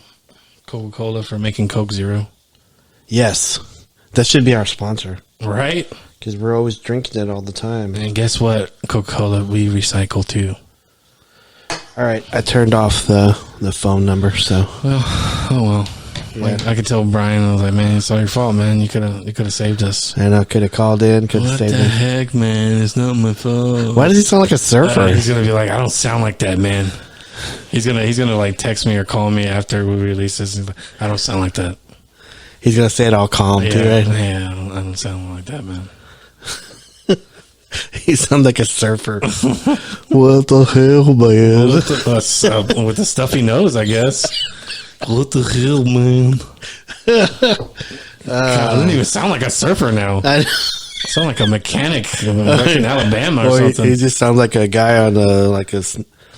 Coca-Cola for making Coke Zero. Yes. That should be our sponsor. Right? Because we're always drinking it all the time. And guess what? Coca-Cola, we recycle too. All right. I turned off the phone number, so. Well, oh well. Yeah. I could tell Brian, I was like, man, it's all your fault, man. You could have saved us. And I could have called in, could have saved us. What the heck, man? It's not my fault. Why does he sound like a surfer? He's gonna be like, I don't sound like that, man. He's gonna like text me or call me after we release this. Like, I don't sound like that. He's gonna say it all calm too, right? Yeah, I don't sound like that, man. He sounds like a surfer. What the hell, man? With the stuffy nose, I guess. What the hell, man? God, I don't even sound like a surfer now. I sound like a mechanic in Alabama or something. He just sounds like a guy on a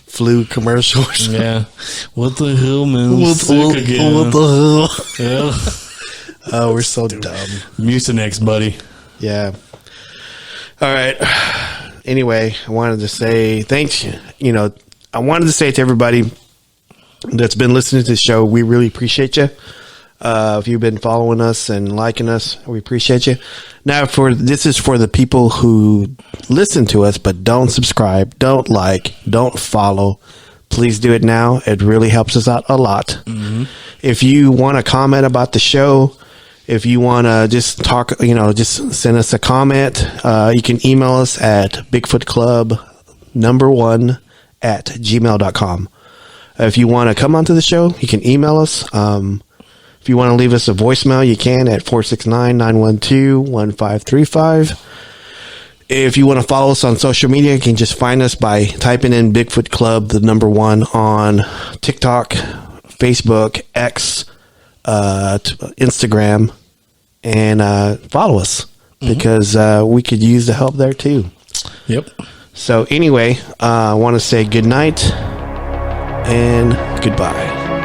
flu commercial. Yeah. What the hell, man? What the hell? Yeah. Oh, we're so dumb. Mucinex, buddy. Yeah. All right. Anyway, I wanted to say thanks. I wanted to say to everybody that's been listening to the show, we really appreciate you. If you've been following us and liking us, we appreciate you. Now, this is for the people who listen to us but don't subscribe, don't like, don't follow. Please do it now. It really helps us out a lot. Mm-hmm. If you want to comment about the show, if you want to just talk, just send us a comment. You can email us at bigfootclub1@gmail.com. If you want to come onto the show, you can email us. If you want to leave us a voicemail, you can at 469-912-1535. If you want to follow us on social media, you can just find us by typing in Bigfoot Club, the number 1 on TikTok, Facebook, X, Instagram, and follow us because we could use the help there too. Yep. So anyway, I want to say good night and goodbye.